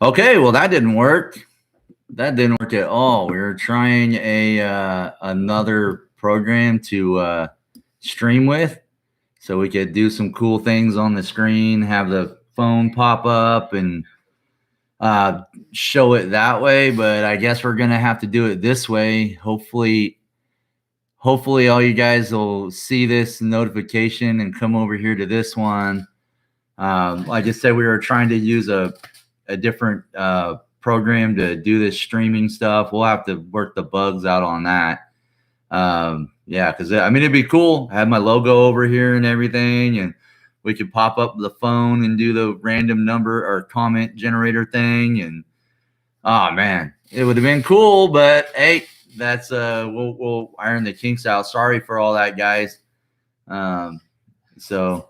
Okay, well that didn't work. That didn't work at all. We were trying a another program to stream with, so we could do some cool things on the screen, have the phone pop up, and uh, show it that way. But I guess we're gonna have to do it this way. Hopefully, all you guys will see this notification and come over here to this one. Like I said, we were trying to use a different program to do this streaming stuff. We'll have to work the bugs out on that. Yeah, because I mean, it'd be cool. I have my logo over here and everything, and we could pop up the phone and do the random number or comment generator thing. And oh man, it would have been cool. But hey, that's we'll iron the kinks out. Sorry for all that, guys. Um, so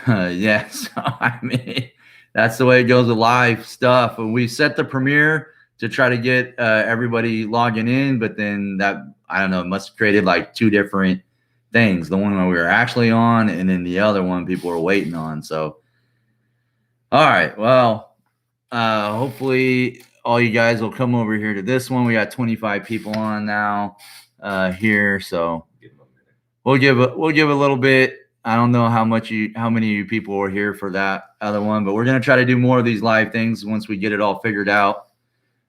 yeah, so I mean, that's the way it goes with live stuff. And we set the premiere to try to get everybody logging in, but then that, I don't know, it must have created like two different things. The one where we were actually on, and then the other one people were waiting on. So, all right, well, hopefully all you guys will come over here to this one. We got 25 people on now here, so we'll give a little bit. I don't know how many of you people were here for that other one, but we're gonna try to do more of these live things once we get it all figured out.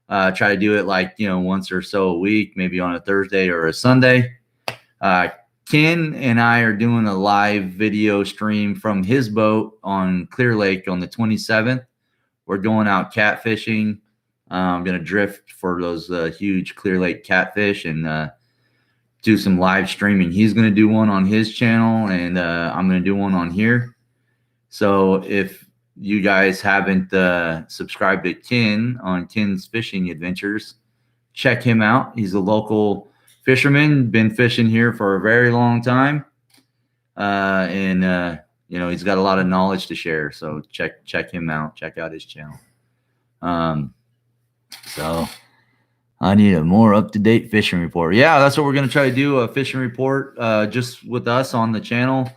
Try to do it like once or so a week, maybe on a Thursday or a Sunday. Ken and I are doing a live video stream from his boat on Clear Lake on the 27th. We're going out catfishing. I'm gonna drift for those huge Clear Lake catfish and do some live streaming. He's going to do one on his channel, and I'm going to do one on here. So if you guys haven't subscribed to Ken on Ken's Fishing Adventures, check him out. He's a local fisherman, been fishing here for a very long time, and he's got a lot of knowledge to share. So check him out. Check out his channel. So I need a more up-to-date fishing report. Yeah, that's what we're going to try to do, a fishing report just with us on the channel.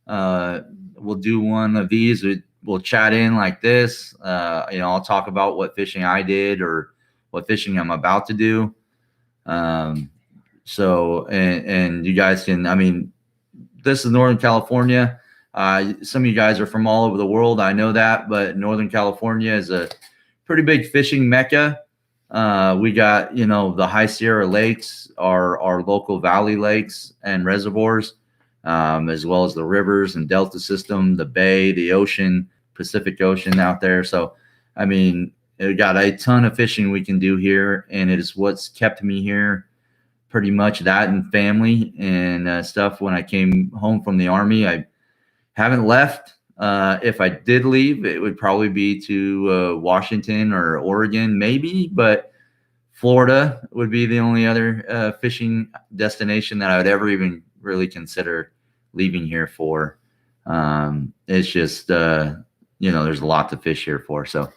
We'll do one of these. We'll chat in like this. I'll talk about what fishing I did or what fishing I'm about to do. So you guys can, I mean, this is Northern California. Some of you guys are from all over the world. I know that, but Northern California is a pretty big fishing mecca. We got, the High Sierra Lakes, our local valley lakes and reservoirs, as well as the rivers and delta system, the bay, the ocean, Pacific Ocean out there. So, I mean, we got a ton of fishing we can do here, and it is what's kept me here pretty much, that and family and stuff. When I came home from the Army, I haven't left. If I did leave, it would probably be to Washington or Oregon, maybe, but Florida would be the only other fishing destination that I would ever even really consider leaving here for. It's just, there's a lot to fish here for. So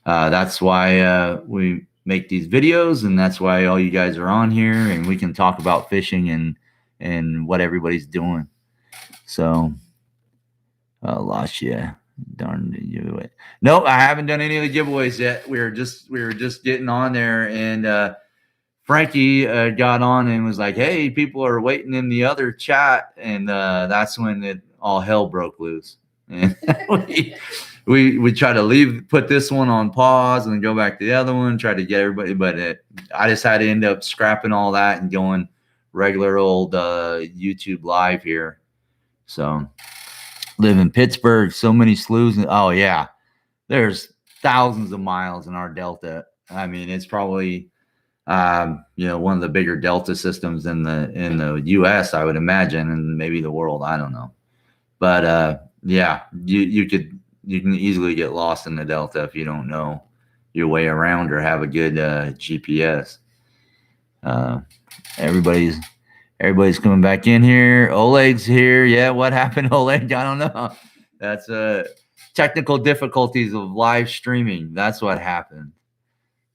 that's why we make these videos, and that's why all you guys are on here, and we can talk about fishing and what everybody's doing. So lost you. Darn giveaway. Nope, I haven't done any of the giveaways yet. We were just getting on there, and Frankie got on and was like, "Hey, people are waiting in the other chat," and that's when all hell broke loose. And we try to put this one on pause, and then go back to the other one, try to get everybody, but I just had to end up scrapping all that and going regular old YouTube live here. So. Live in Pittsburgh, so many sloughs. Oh yeah, there's thousands of miles in our delta. I mean, it's probably one of the bigger delta systems in the U.S. I would imagine, and maybe the world. I don't know, but yeah, you can easily get lost in the delta if you don't know your way around or have a good GPS. Everybody's coming back in here. Oleg's here. Yeah, what happened, Oleg? I don't know. That's technical difficulties of live streaming. That's what happened.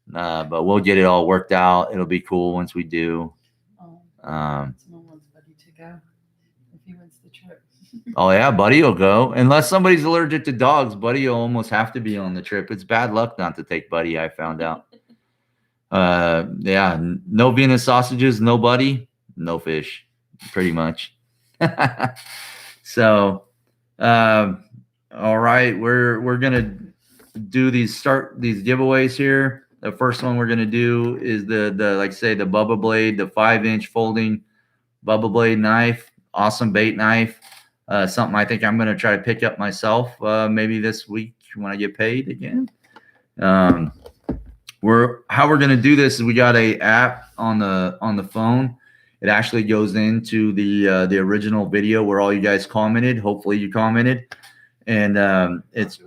But we'll get it all worked out. It'll be cool once we do. Someone's ready to go if he wins the trip. Oh yeah, Buddy will go. Unless somebody's allergic to dogs, Buddy will almost have to be on the trip. It's bad luck not to take Buddy, I found out. Yeah, no Venus sausages, no Buddy, no fish, pretty much. So, all right, we're gonna start these giveaways here. The first one we're gonna do is the like I say, the Bubba Blade, the 5-inch folding Bubba Blade knife, awesome bait knife. Something I think I'm gonna try to pick up myself maybe this week when I get paid again. How we're gonna do this is we got a app on the phone. It actually goes into the original video where all you guys commented. Hopefully you commented, and it's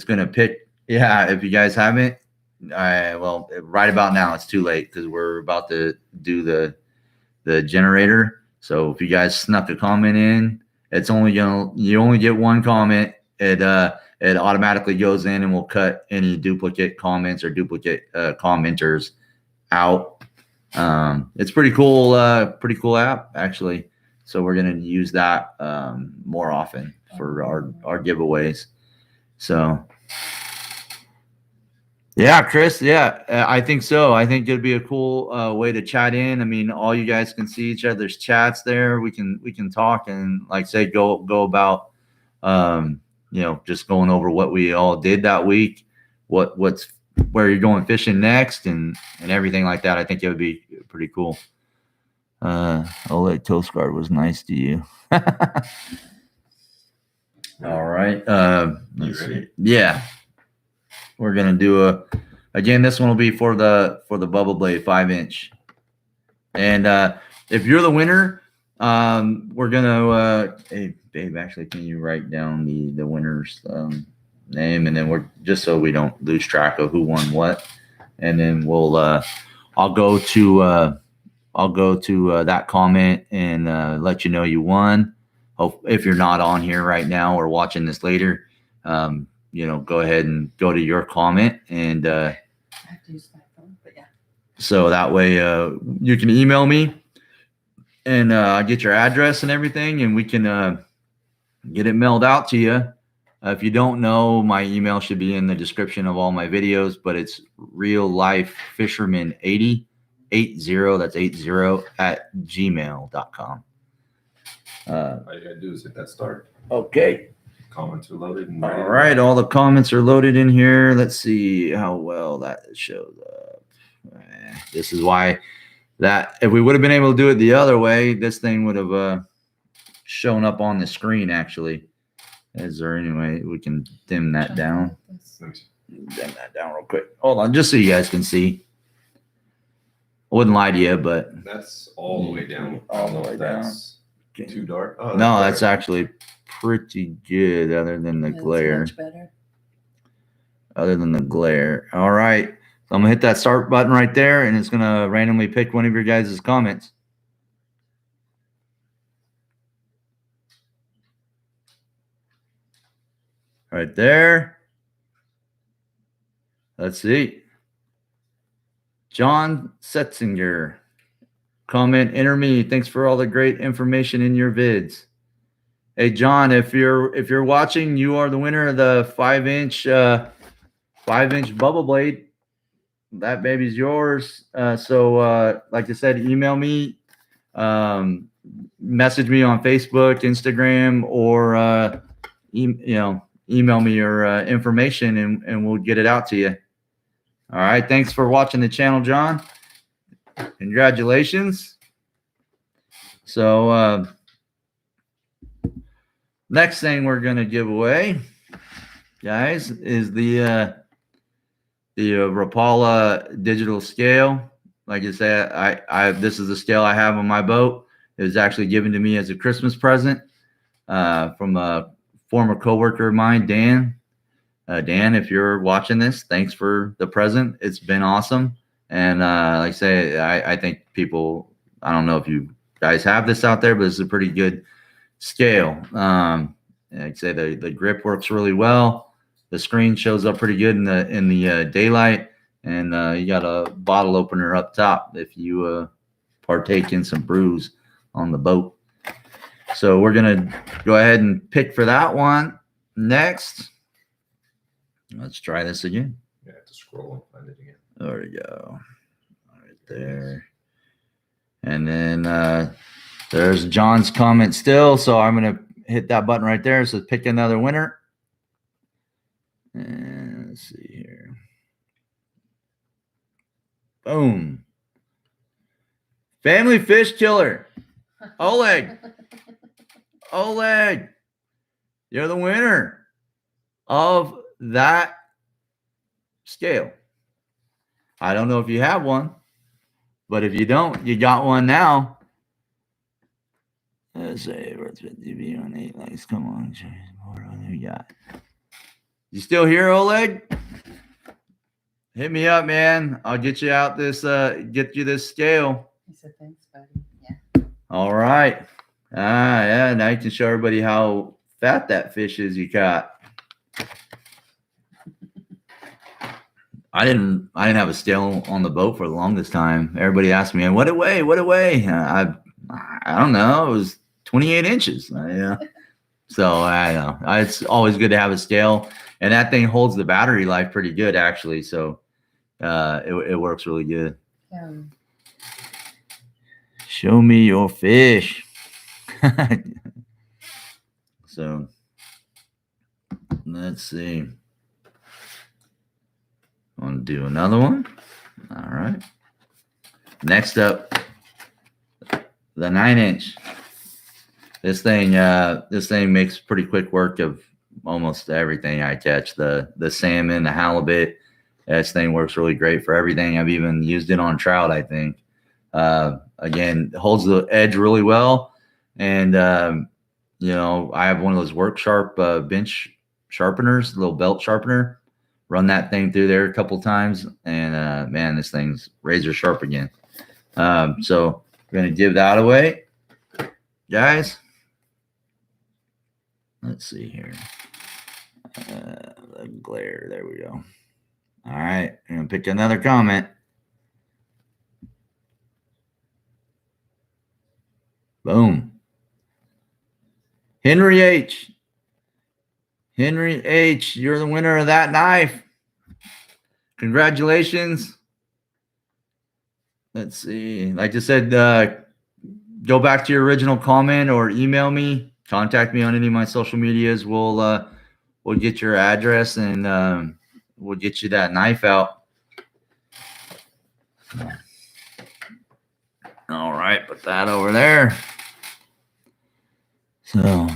gonna pick. Yeah, if you guys haven't, well, right about now it's too late because we're about to do the generator. So if you guys snuck a comment in, it's only you only get one comment. It automatically goes in and will cut any duplicate comments or duplicate commenters out. It's pretty cool app actually. So we're gonna use that more often for our giveaways. So yeah, Chris. Yeah, I think so. I think it'd be a cool way to chat in. I mean, all you guys can see each other's chats there. We can talk and like say go about just going over what we all did that week, what's where you're going fishing next, and everything like that. I think it would be pretty cool. Oleg Toast Guard was nice to you. All right. Let's see. Yeah. We're gonna do again. This one will be for the Bubba Blade 5-inch, and if you're the winner, we're gonna. Hey, babe, actually, can you write down the winner's name, and then we're just so we don't lose track of who won what, and then we'll. I'll go to that comment and let you know you won. If you're not on here right now or watching this later. Go ahead and go to your comment and I have to use my phone, but yeah. So that way you can email me and get your address and everything, and we can get it mailed out to you. If you don't know, my email should be in the description of all my videos, but it's reallifefisherman80 that's 80 at gmail.com. All you gotta do is hit that start. Okay. Comments are loaded. All right, all the comments are loaded in here. Let's see how well that shows up. This is why that if we would have been able to do it the other way, this thing would have shown up on the screen actually. Is there any way we can dim that down? Dim that down real quick. Hold on, just so you guys can see. I wouldn't lie to you, but that's all the way down. All the way down. Too dark. Oh, no, that's actually pretty good other than the glare. Much better. Other than the glare. All right. So I'm going to hit that start button right there, and it's going to randomly pick one of your guys' comments. Right there. Let's see. John Setzinger. Comment, enter me. Thanks for all the great information in your vids. Hey John, if you're watching, you are the winner of the 5-inch Bubba Blade. That baby's yours. So like I said, email me, message me on Facebook, Instagram, or email me your information, and we'll get it out to you. All right. Thanks for watching the channel, John. Congratulations. So next thing we're going to give away, guys, is the Rapala digital scale. Like I said, I this is the scale I have on my boat. It was actually given to me as a Christmas present from a former coworker of mine, Dan. Dan, if you're watching this, thanks for the present. It's been awesome. And like I say, I think people, I don't know if you guys have this out there, but it's a pretty good scale. Like I say, the grip works really well. The screen shows up pretty good in the daylight, and you got a bottle opener up top if you partake in some brews on the boat. So we're going to go ahead and pick for that one next. Let's try this again. Yeah, have to scroll and find it again. There we go. Right there. And then there's John's comment still. So I'm going to hit that button right there. So pick another winner. And let's see here. Boom. Family Fish Killer. Oleg. Oleg. You're the winner of that scale. I don't know if you have one, but if you don't, you got one now. Let's say what's 50 on 8 likes. Come on, what do you got? You still here, Oleg? Hit me up, man. I'll get you out this get you this scale. He said thanks, buddy. Yeah. All right. Yeah, now you can show everybody how fat that fish is you caught. I didn't have a scale on the boat for the longest time. Everybody asked me, what it weigh? What it weigh? I don't know. It was 28 inches. Yeah. So I know it's always good to have a scale, and that thing holds the battery life pretty good, actually. So it works really good. Show me your fish. So let's see. Want to do another one? All right. Next up, the 9-inch. This thing makes pretty quick work of almost everything I catch. The salmon, the halibut. This thing works really great for everything. I've even used it on trout, I think. Again, holds the edge really well. And, you know, I have one of those work sharp bench sharpeners, little belt sharpener. Run that thing through there a couple times, and man, this thing's razor sharp again. So we're gonna give that away, guys. Let's see here. The glare. There we go. All right, I'm gonna pick another comment. Boom. Henry H. Henry H., you're the winner of that knife. Congratulations. Let's see. Like I said, go back to your original comment or email me. Contact me on any of my social medias. We'll get your address and we'll get you that knife out. All right, put that over there. So.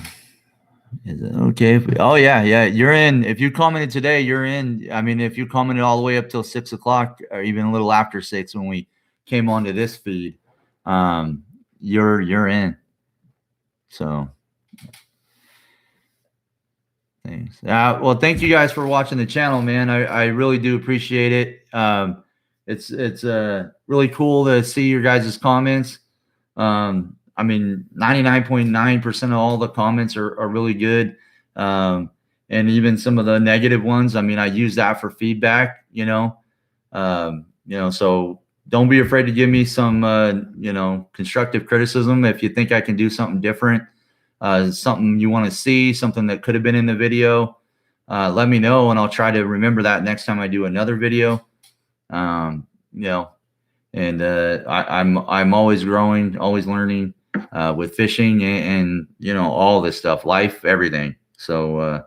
Is it okay? Oh yeah, you're in. If you commented today, you're in. I mean, if you commented all the way up till 6 o'clock, or even a little after 6 when we came onto this feed, you're in. So thanks. Well, thank you guys for watching the channel, man. I really do appreciate it. It's really cool to see your guys' comments. I mean, 99.9% of all the comments are really good. And even some of the negative ones, I mean, I use that for feedback, you know, so don't be afraid to give me some, constructive criticism. If you think I can do something different, something you want to see, something that could have been in the video, let me know, and I'll try to remember that next time I do another video. And I'm always growing, always learning. With fishing and all this stuff, life, everything. So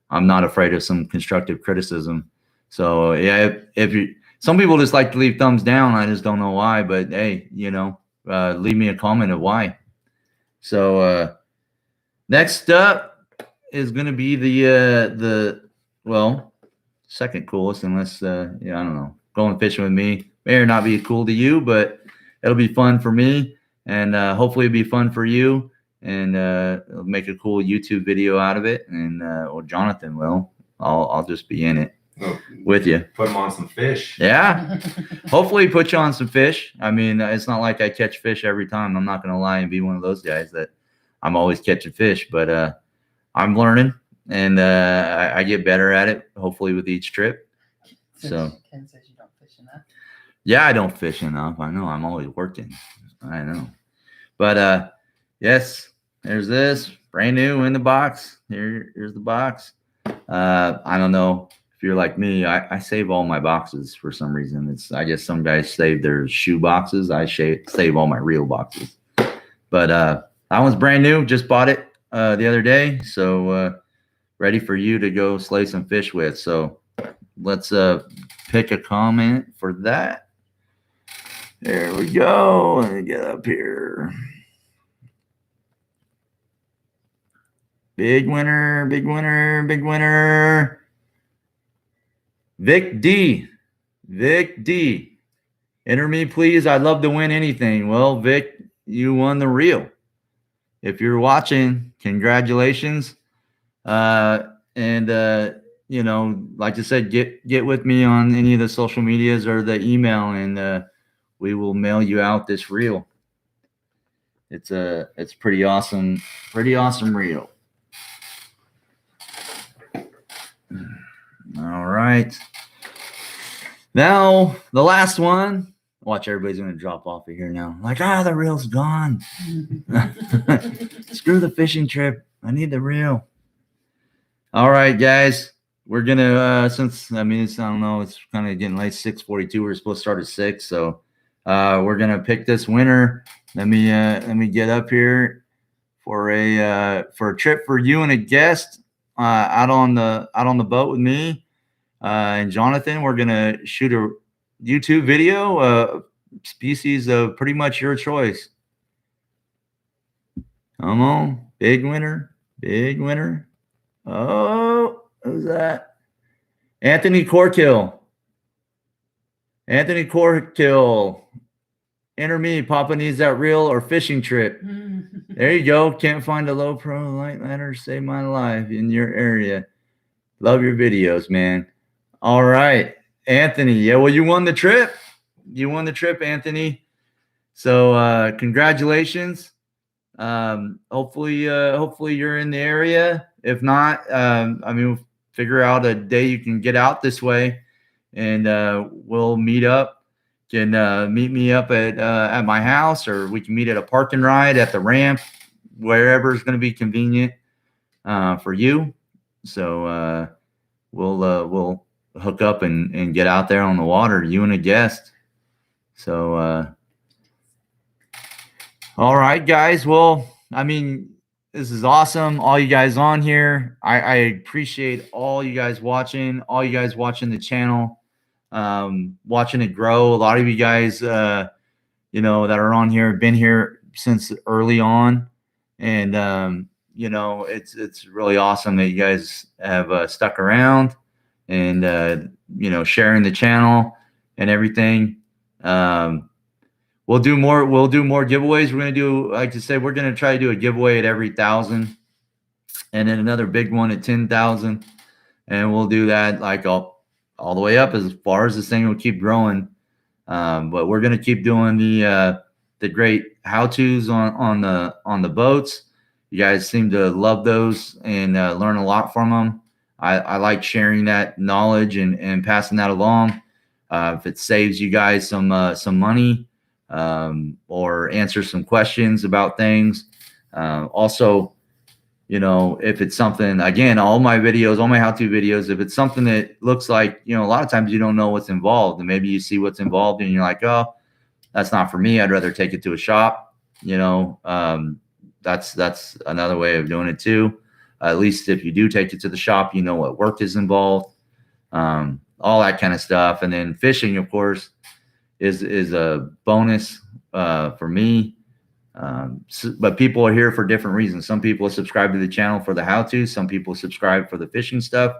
I'm not afraid of some constructive criticism. So yeah, if some people just like to leave thumbs down, I just don't know why, but hey, leave me a comment of why. So next up is going to be the second coolest, unless I don't know, going fishing with me may or not be cool to you, but it'll be fun for me. And hopefully it'll be fun for you, and it'll make a cool YouTube video out of it. And or Jonathan will. I'll just be in it with you. Put them on some fish. Yeah. Hopefully put you on some fish. I mean, it's not like I catch fish every time. I'm not going to lie and be one of those guys that I'm always catching fish. But I'm learning, and I get better at it, hopefully, with each trip. So Ken says you don't fish enough. Yeah, I don't fish enough. I know. I'm always working. I know. But yes, There's this brand new in the box. Here's the box. I don't know if you're like me. I save all my boxes for some reason. I guess some guys save their shoe boxes. I save all my real boxes. But that one's brand new. Just bought it the other day. So ready for you to go slay some fish with. So let's pick a comment for that. There we go. Let me get up here. Big winner, big winner, big winner. Vic D. Vic D. Enter me, please. I'd love to win anything. Well, Vic, you won the reel. If you're watching, congratulations. You know, like I said, get with me on any of the social medias or the email, and we will mail you out this reel. It's pretty awesome reel. All right. Now the last one. Watch, everybody's gonna drop off of here now. Like, the reel's gone. Screw the fishing trip. I need the reel. All right, guys. We're gonna since I don't know, it's kind of getting late, 6:42. We're supposed to start at 6, so we're gonna pick this winner. Let me get up here for a trip for you and a guest out on the boat with me and Jonathan. We're gonna shoot a YouTube video, species of pretty much your choice. Come on, big winner, big winner. Oh, who's that? Anthony Corkill. Anthony Corkill. Enter me. Papa needs that reel or fishing trip. There you go. Can't find a low pro light ladder. Save my life in your area. Love your videos, man. All right, Anthony. Yeah, well, you won the trip. You won the trip, Anthony. So congratulations. Hopefully you're in the area. If not, we'll figure out a day you can get out this way, and we'll meet up. Can meet me up at my house, or we can meet at a park and ride at the ramp, wherever is going to be convenient for you. So we'll hook up and get out there on the water, you and a guest. So all right, guys. Well, this is awesome. All you guys on here. I appreciate all you guys watching, the channel, watching it grow. A lot of you guys, that are on here have been here since early on. And, it's really awesome that you guys have stuck around and, sharing the channel and everything. We'll do more giveaways. We're going to do, like I said, we're going to try to do a giveaway at every 1,000, and then another big one at 10,000. And we'll do that like all the way up as far as this thing will keep growing. But we're going to keep doing the great how-tos on the boats. You guys seem to love those and learn a lot from them. I like sharing that knowledge and passing that along. If it saves you guys some money, or answer some questions about things. Also, if it's something, again, all my how-to videos, if it's something that looks like, a lot of times you don't know what's involved, and maybe you see what's involved and you're like, oh, that's not for me. I'd rather take it to a shop. That's another way of doing it too. At least if you do take it to the shop, you know what work is involved, all that kind of stuff. And then fishing, of course, is a bonus for me. But people are here for different reasons. Some people subscribe to the channel for the how-to. Some people subscribe for the fishing stuff.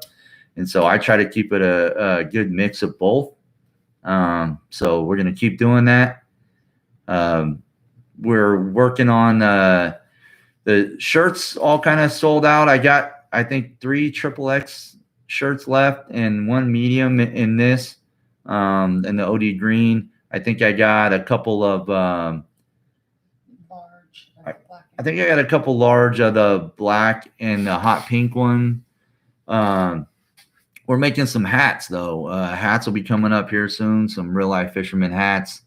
And so I try to keep it a good mix of both. So we're going to keep doing that. We're working on the shirts all kind of sold out. I got, I think, 3 XXX shirts left and 1 medium in this. And the OD green. I think I got a couple of large. I think I got a couple large of the black and the hot pink one. We're making some hats though. Hats will be coming up here soon. Some real life fisherman hats,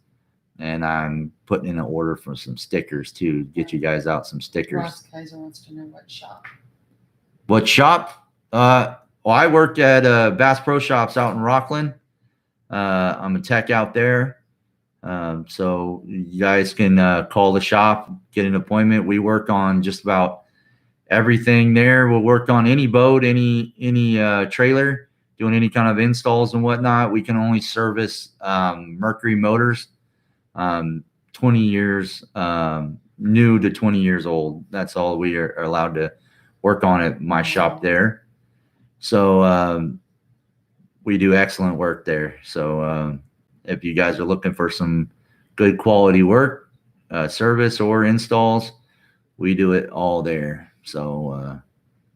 and I'm putting in an order for some stickers too. Get you guys out some stickers. Ross Kaiser wants to know what shop. What shop? Well, I work at Bass Pro Shops out in Rockland. I'm a tech out there. So you guys can call the shop, get an appointment. We work on just about everything there. We'll work on any boat, any trailer, doing any kind of installs and whatnot. We can only service Mercury motors, 20 years, new to 20 years old. That's all we are allowed to work on at my shop there. So we do excellent work there. So if you guys are looking for some good quality work, service or installs, we do it all there. So,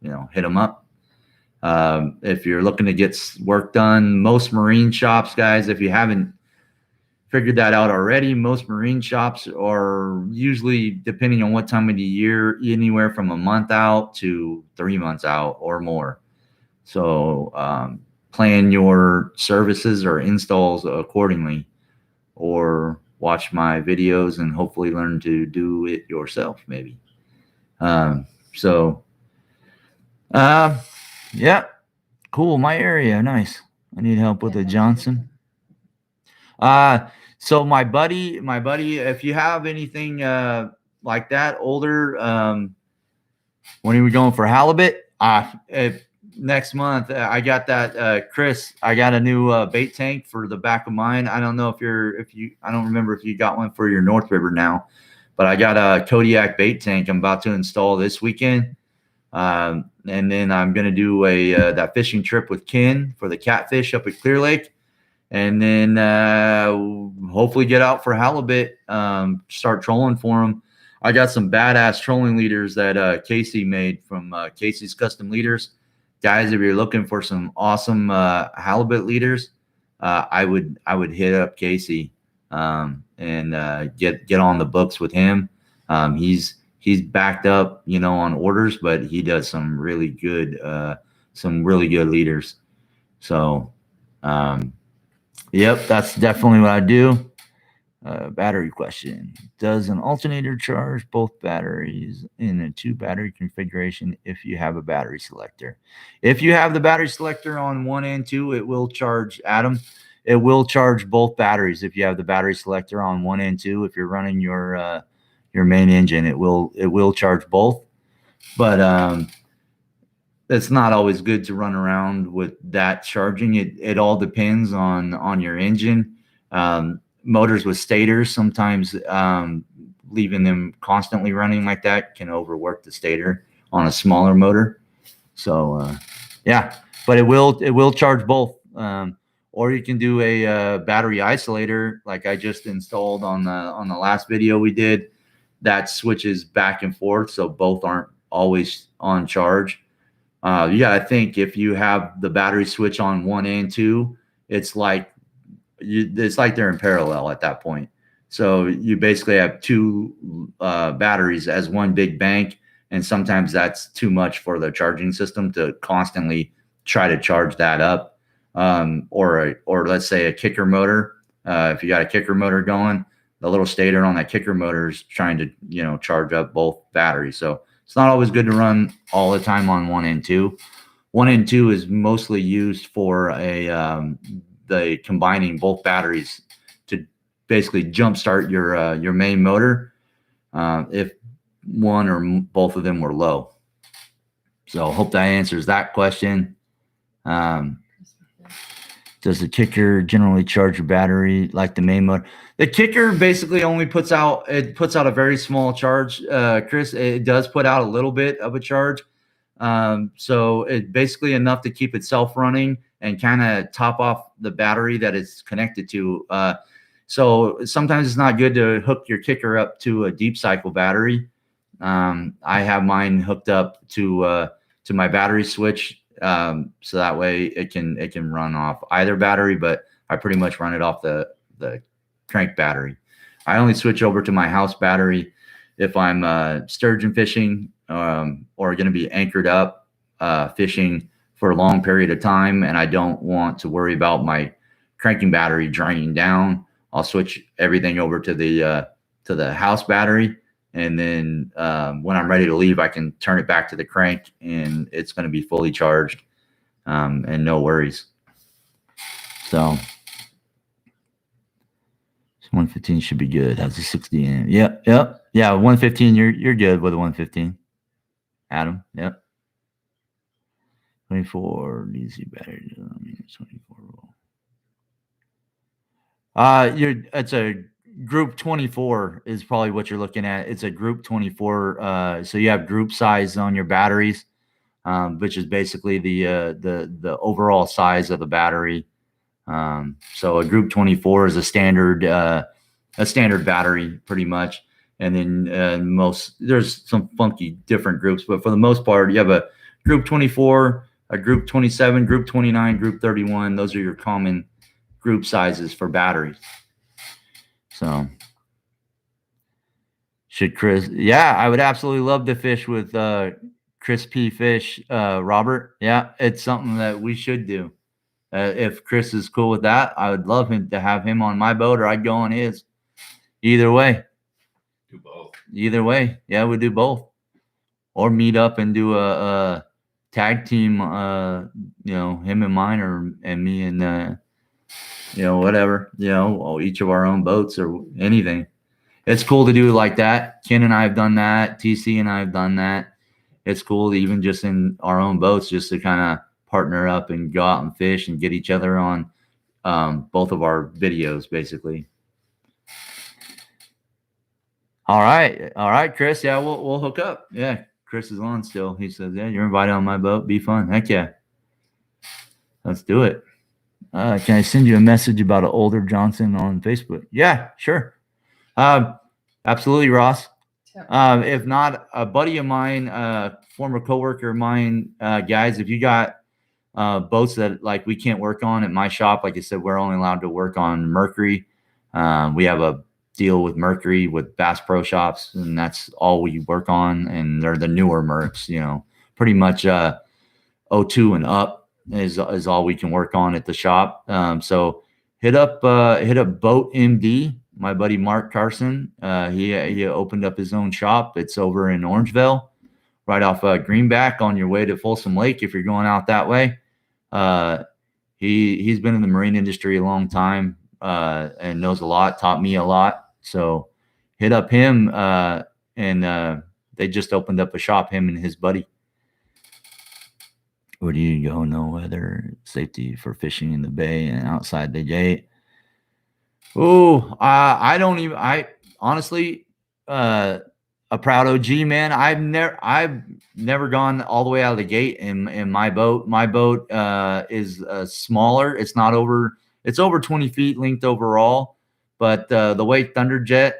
hit them up. If you're looking to get work done, most marine shops, guys, if you haven't figured that out already, most marine shops are usually, depending on what time of the year, anywhere from a month out to 3 months out or more. So plan your services or installs accordingly, or watch my videos and hopefully learn to do it yourself, maybe. Yeah, cool. My area, nice. I need help with a Johnson. So my buddy, if you have anything like that older, when are we going for halibut? Next month, I got that, Chris, I got a new bait tank for the back of mine. I don't know I don't remember if you got one for your North River now, but I got a Kodiak bait tank I'm about to install this weekend. And then I'm going to do that fishing trip with Ken for the catfish up at Clear Lake. And then hopefully get out for halibut, start trolling for them. I got some badass trolling leaders that Casey made from Casey's Custom Leaders. Guys, if you're looking for some awesome halibut leaders, I would hit up Casey and get on the books with him. He's backed up, on orders, but he does some really good leaders. So, yep, that's definitely what I do. Battery question. Does an alternator charge both batteries in a 2-battery configuration if you have a battery selector? If you have the battery selector on 1 and 2, it will charge, Adam. It will charge both batteries if you have the battery selector on 1 and 2. If you're running your main engine, it will charge both. But it's not always good to run around with that charging. It all depends on your engine. Motors with stators, sometimes leaving them constantly running like that can overwork the stator on a smaller motor. So yeah, but it will charge both. Or you can do a battery isolator like I just installed on the last video we did, that switches back and forth so both aren't always on charge. You gotta think, if you have the battery switch on 1 and 2, it's like they're in parallel at that point. So you basically have 2 batteries as one big bank, and sometimes that's too much for the charging system to constantly try to charge that up. Or let's say a kicker motor. If you got a kicker motor going, the little stator on that kicker motor is trying to charge up both batteries. So it's not always good to run all the time on 1 and 2. 1 and 2 is mostly used for the combining both batteries to basically jumpstart your main motor if one or both of them were low. So hope that answers that question. Does the kicker generally charge your battery like the main motor? The kicker basically only puts out a very small charge, Chris. It does put out a little bit of a charge. So it's basically enough to keep itself running and kind of top off the battery that it's connected to. So sometimes it's not good to hook your kicker up to a deep cycle battery. I have mine hooked up to my battery switch. So that way it can run off either battery, but I pretty much run it off the crank battery. I only switch over to my house battery if I'm sturgeon fishing or going to be anchored up fishing for a long period of time, and I don't want to worry about my cranking battery draining down. I'll switch everything over to the house battery. And then when I'm ready to leave, I can turn it back to the crank and it's going to be fully charged and no worries. So 115 should be good. How's the 60 in? Yep. Yeah, 115. You're good with a 115. Adam. Yep. 24 DC battery. 24 volt. It's a group 24 is probably what you're looking at. It's a group 24. So you have group size on your batteries, which is basically the overall size of the battery. So a group 24 is a standard battery pretty much. And then there's some funky different groups, but for the most part, you have a group 24, a group 27, group 29, group 31. Those are your common group sizes for batteries. So should Chris? Yeah, I would absolutely love to fish with Chris P. Fish, Robert. Yeah, it's something that we should do. If Chris is cool with that, I would love him to have him on my boat, or I'd go on his. Either way. Do both. Either way, yeah, we do both, or meet up and do a tag team. Him and mine, and me and whatever. Each of our own boats or anything. It's cool to do like that. Ken and I have done that. TC and I have done that. It's cool to even just in our own boats, just to kind of partner up and go out and fish and get each other on both of our videos, basically. All right, Chris. Yeah, we'll hook up. Yeah, Chris is on still. He says, "Yeah, you're invited on my boat. Be fun. Heck yeah, let's do it." Can I send you a message about an older Johnson on Facebook? Yeah, sure. Absolutely, Ross. If not, a buddy of mine, former coworker of mine, guys, if you got boats that like we can't work on at my shop, like I said, we're only allowed to work on Mercury. We have a deal with Mercury with Bass Pro Shops, and that's all we work on. And they're the newer Mercs, pretty much 02 and up is all we can work on at the shop. So hit up Boat MD, my buddy Mark Carson. He opened up his own shop. It's over in Orangeville, right off Greenback on your way to Folsom Lake if you're going out that way. He's been in the marine industry a long time and knows a lot, taught me a lot. So hit up him and they just opened up a shop, him and his buddy. Where do you go? No weather, safety for fishing in the bay and outside the gate. Oh, I honestly, a proud OG, man. I've never gone all the way out of the gate in my boat. My boat is smaller. It's over 20 feet length overall, but the way Thunderjet,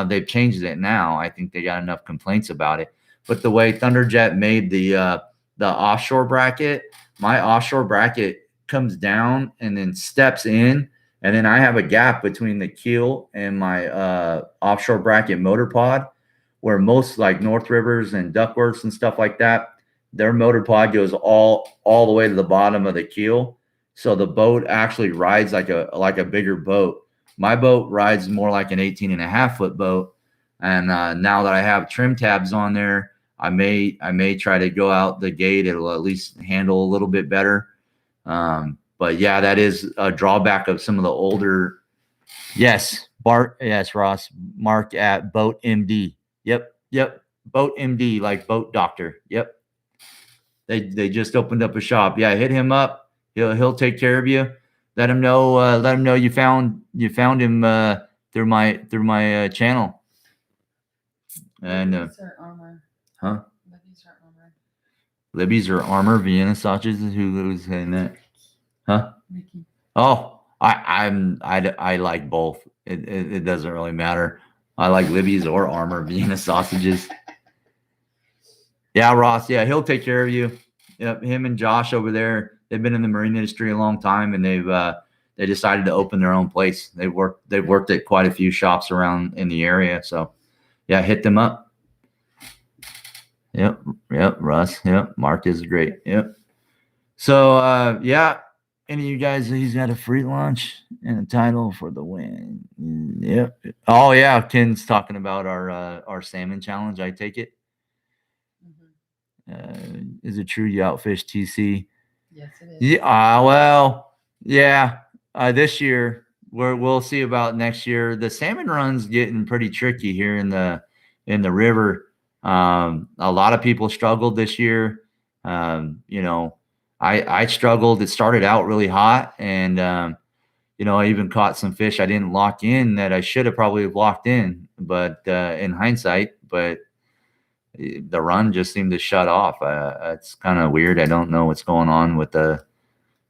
they've changed it now. I think they got enough complaints about it. But the way Thunderjet made the offshore bracket, my offshore bracket comes down and then steps in. And then I have a gap between the keel and my offshore bracket motor pod, where most like North Rivers and Duckworths and stuff like that, their motor pod goes all the way to the bottom of the keel. So the boat actually rides like a bigger boat. My boat rides more like an 18.5-foot boat. And now that I have trim tabs on there, I may try to go out the gate. It'll at least handle a little bit better. But yeah, that is a drawback of some of the older. Yes, Bart. Yes, Ross. Mark at Boat MD. Yep. Boat MD, like boat doctor. Yep. They just opened up a shop. Yeah, hit him up. He'll take care of you. Let him know you found him through my channel. And huh? Libby's or armor Vienna sausages. Who's saying that? Huh? Mickey. Oh, I like both. It doesn't really matter. I like Libby's or armor Vienna sausages. Yeah, Ross. Yeah, he'll take care of you. Yep, him and Josh over there. They've been in the marine industry a long time, and they decided to open their own place. They've worked at quite a few shops around in the area. So, yeah, hit them up. Yep, Russ. Yep, Mark is great. Yep. So, yeah, Any of you guys, he's got a free lunch and a title for the win. Yep. Oh yeah, Ken's talking about our salmon challenge. I take it. Is it true you outfish TC? Yes, it is. Yeah. Well, yeah. This year we'll see about next year. The salmon run's getting pretty tricky here in the river. A lot of people struggled this year. You know, I struggled. It started out really hot, and I even caught some fish I didn't lock in that I should have probably locked in, but in hindsight, but the run just seemed to shut off. It's kind of weird. I don't know what's going on with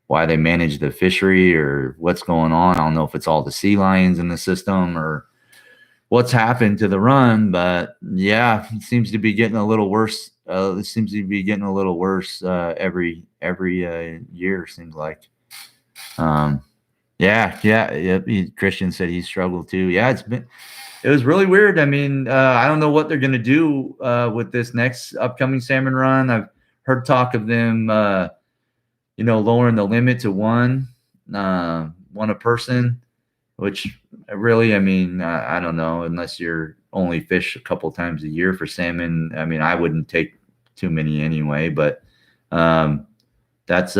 why they manage the fishery or what's going on. I don't know if it's all the sea lions in the system or what's happened to the run, but yeah, it seems to be getting a little worse. It seems to be getting a little worse every year. Seems like. Yeah. Christian said he struggled too. Yeah, it was really weird. I mean, I don't know what they're gonna do with this next upcoming salmon run. I've heard talk of them, lowering the limit to one a person, which really, I mean, I don't know, unless you're only fish a couple times a year for salmon. I mean, I wouldn't take too many anyway, but that's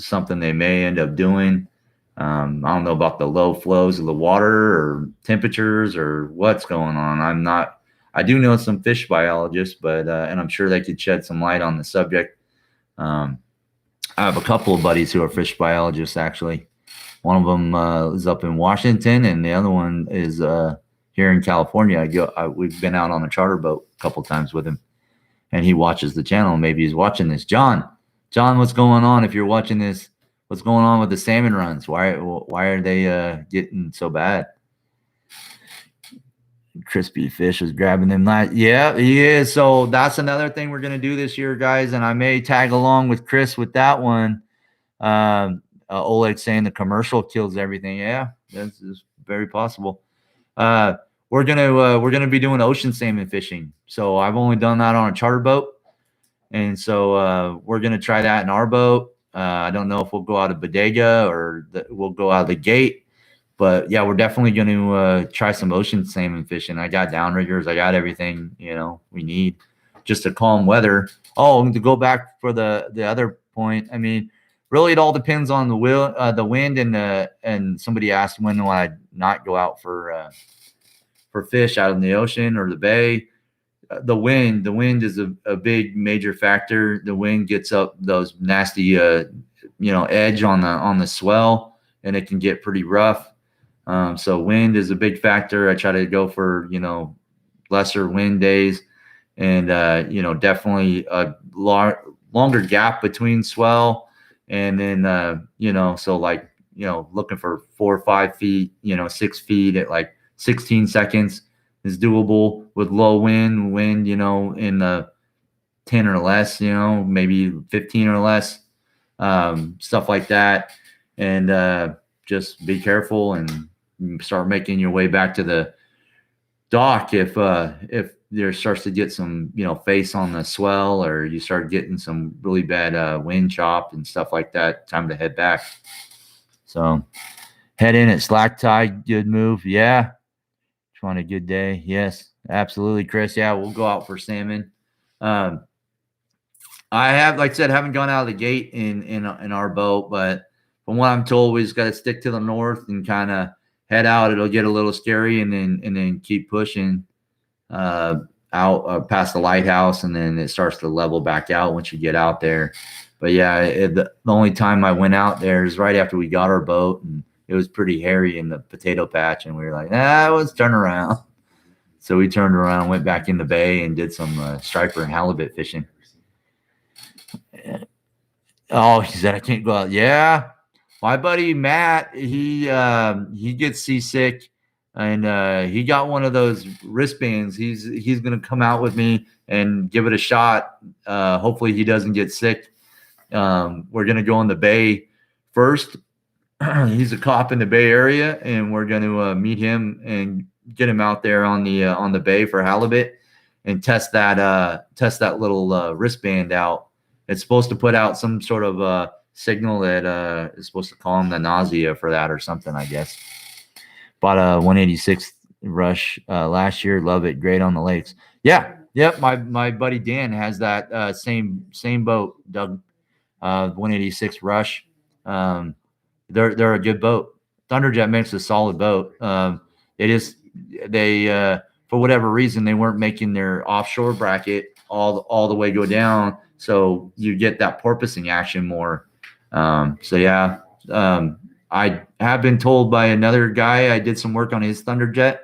something they may end up doing. I don't know about the low flows of the water or temperatures or what's going on. I do know some fish biologists, but and I'm sure they could shed some light on the subject. I have a couple of buddies who are fish biologists, actually. One of them is up in Washington, and the other one is here in California. We've been out on a charter boat a couple times with him, and he watches the channel. Maybe he's watching this. John, what's going on? If you're watching this, what's going on with the salmon runs? Why are they getting so bad? Crispy Fish is grabbing them. Yeah, he is. So that's another thing we're gonna do this year, guys. And I may tag along with Chris with that one. Oleg saying the commercial kills everything. Yeah, that's very possible. We're gonna be doing ocean salmon fishing. So I've only done that on a charter boat, and so we're gonna try that in our boat. I don't know if we'll go out of bodega or we'll go out of the gate, but yeah, we're definitely going to try some ocean salmon fishing. I got downriggers. I got everything, we need just to calm weather. Oh, to go back for the other point. I mean, really, it all depends on the wind and somebody asked when will I not go out for fish out in the ocean or the bay. The wind is a big major factor. The wind gets up those nasty edge on the swell, and it can get pretty rough. So wind is a big factor. I try to go for lesser wind days, and definitely a longer gap between swell, and then so like looking for 4 or 5 feet, 6 feet at like 16 seconds is doable with low wind, in the 10 or less, maybe 15 or less, stuff like that. And just be careful and start making your way back to the dock if there starts to get some, face on the swell, or you start getting some really bad wind chop and stuff like that. Time to head back. So head in at slack tide. Good move. Yeah. On a good day. Yes, absolutely, Chris. Yeah, we'll go out for salmon. I have, like I said, haven't gone out of the gate in our boat, but from what I'm told, we just got to stick to the north and kind of head out. It'll get a little scary, and then keep pushing out past the lighthouse, and then it starts to level back out once you get out there. But yeah, the only time I went out there is right after we got our boat, and it was pretty hairy in the potato patch, and we were like, let's turn around. So we turned around, went back in the bay, and did some striper and halibut fishing. Oh, he said I can't go out. Yeah, my buddy Matt, he gets seasick, and he got one of those wristbands. He's gonna come out with me and give it a shot. Hopefully he doesn't get sick. We're gonna go in the bay first. He's a cop in the Bay Area, and we're going to meet him and get him out there on the bay for halibut and test that little wristband out. It's supposed to put out some sort of signal that is supposed to calm the nausea for that or something, I guess. Bought a 186 Rush last year. Love it. Great on the lakes. Yeah. Yep. My buddy Dan has that same boat, Doug. 186 Rush. They're a good boat. Thunderjet makes a solid boat. It is they for whatever reason they weren't making their offshore bracket all the way go down, so you get that porpoising action more. So yeah, I have been told by another guy. I did some work on his Thunderjet.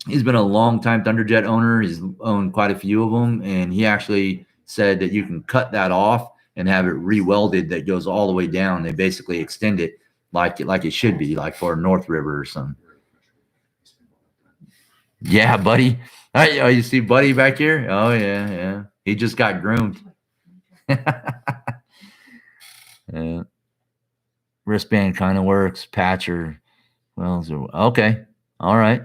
He's been a long time Thunderjet owner. He's owned quite a few of them, and he actually said that you can cut that off and have it re-welded that goes all the way down. They basically extend it like it should be, like for North River or something. Yeah, Buddy. Oh, you see Buddy back here? Oh, yeah. He just got groomed. Wristband kind of works. Patcher. Well, okay. All right.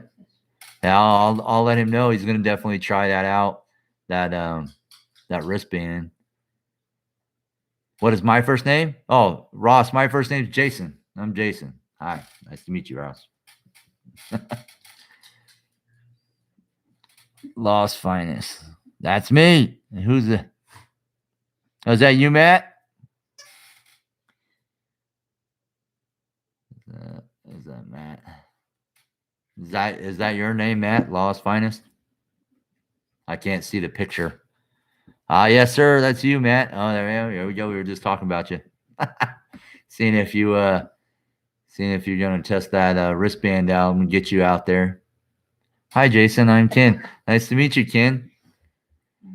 Yeah, I'll let him know. He's going to definitely try that out. That wristband. What is my first name? Oh, Ross. My first name is Jason. I'm Jason. Hi. Nice to meet you, Ross. Lost Finest. That's me. And who's the? Oh, is that you, Matt? Is that Matt? Is that your name, Matt? Lost Finest? I can't see the picture. Yes, sir. That's you, Matt. Oh, there we go. We were just talking about you. seeing if you're going to test that wristband out and get you out there. Hi, Jason. I'm Ken. Nice to meet you, Ken.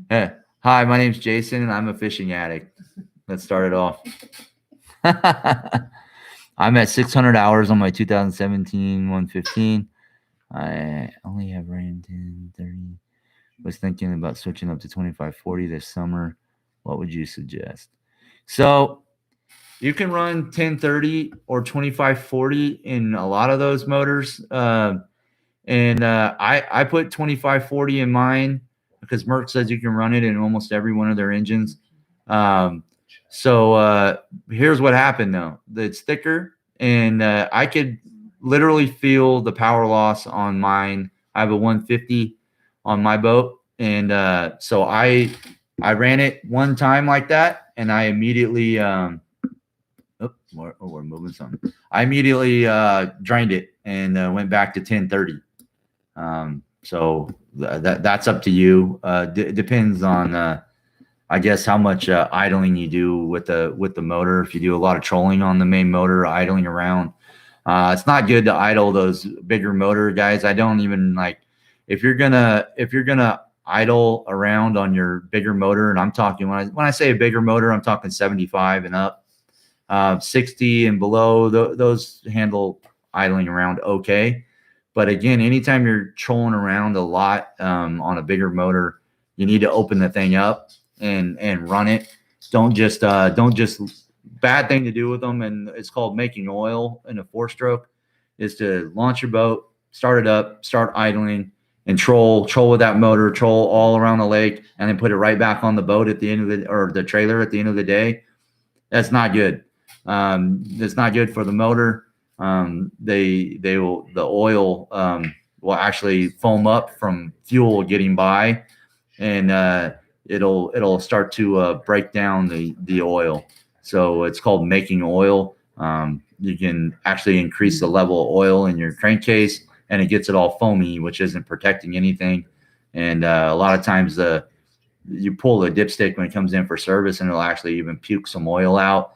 Hi, my name's Jason, and I'm a fishing addict. Let's start it off. I'm at 600 hours on my 2017 115. I only have ran 1030. Was thinking about switching up to 2540 this summer. What would you suggest? So you can run 1030 or 2540 in a lot of those motors. I put 2540 in mine because Merck says you can run it in almost every one of their engines. So here's what happened though. It's thicker, and I could literally feel the power loss on mine. I have a 150 on my boat, and so I ran it one time like that, and I immediately we're moving something. I immediately drained it and went back to 1030. So that's up to you. Depends on I guess how much idling you do with the motor. If you do a lot of trolling on the main motor, idling around, it's not good to idle those bigger motor guys. I don't even like if you're gonna idle around on your bigger motor, and I'm talking when I say a bigger motor, I'm talking 75 and up, 60 and below. Those handle idling around okay. But again, anytime you're trolling around a lot on a bigger motor, you need to open the thing up and run it. Don't just bad thing to do with them, and it's called making oil in a 4-stroke, is to launch your boat, start it up, start idling, and troll with that motor, troll all around the lake, and then put it right back on the boat at the end of the trailer at the end of the day. That's not good. That's not good for the motor. The oil will actually foam up from fuel getting by, and it'll start to break down the oil. So it's called making oil. You can actually increase the level of oil in your crankcase, and it gets it all foamy, which isn't protecting anything. And a lot of times you pull the dipstick when it comes in for service, and it'll actually even puke some oil out.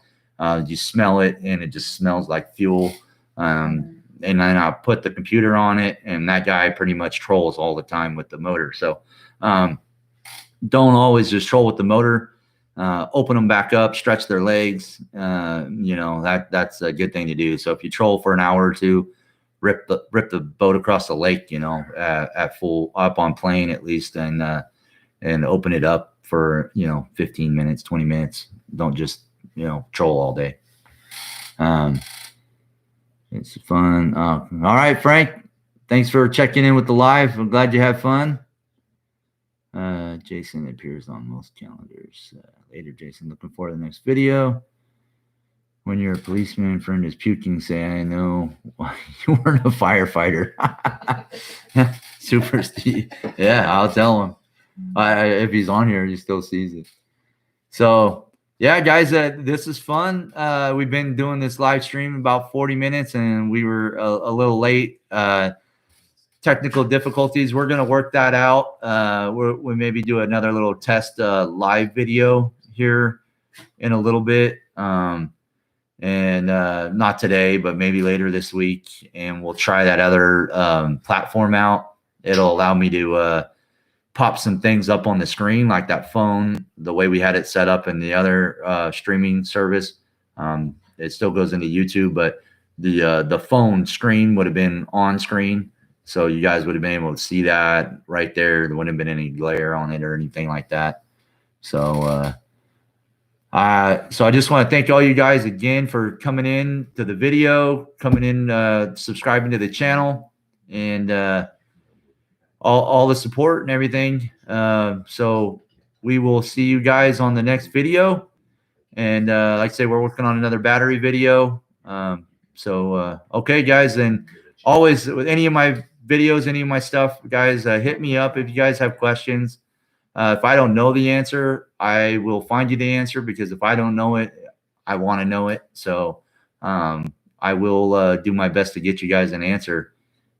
You smell it, and it just smells like fuel. And then I put the computer on it, and that guy pretty much trolls all the time with the motor. So don't always just troll with the motor. Open them back up, stretch their legs. That's a good thing to do. So if you troll for an hour or two, rip the boat across the lake, at full up on plane at least, and open it up for 15 minutes, 20 minutes. Don't just troll all day. It's fun. All right, Frank. Thanks for checking in with the live. I'm glad you had fun. Jason appears on most calendars. Later, Jason. Looking forward to the next video. When you're a policeman, friend is puking, say, I know why you weren't a firefighter. Super Steve. Yeah, I'll tell him. If he's on here, he still sees it. So, yeah, guys, this is fun. We've been doing this live stream about 40 minutes, and we were a little late. Technical difficulties. We're going to work that out. We'll maybe do another little test live video here in a little bit. And not today, but maybe later this week. And we'll try that other platform out. It'll allow me to pop some things up on the screen, like that phone, the way we had it set up in the other streaming service. It still goes into YouTube, but the phone screen would have been on screen. So you guys would have been able to see that right there. There wouldn't have been any glare on it or anything like that. So, so I just want to thank all you guys again for coming in to the video, coming in, subscribing to the channel, and all the support and everything. So we will see you guys on the next video. And like I say, we're working on another battery video. Okay, guys, and always with any of my videos, any of my stuff, guys, hit me up if you guys have questions. If I don't know the answer, I will find you the answer, because if I don't know it, I want to know it. So I will do my best to get you guys an answer.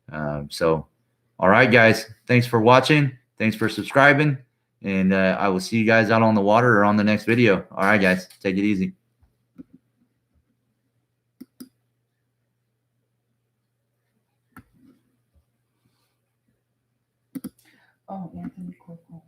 All right, guys, thanks for watching. Thanks for subscribing. And I will see you guys out on the water or on the next video. All right, guys, take it easy. Oh, Anthony Corporal.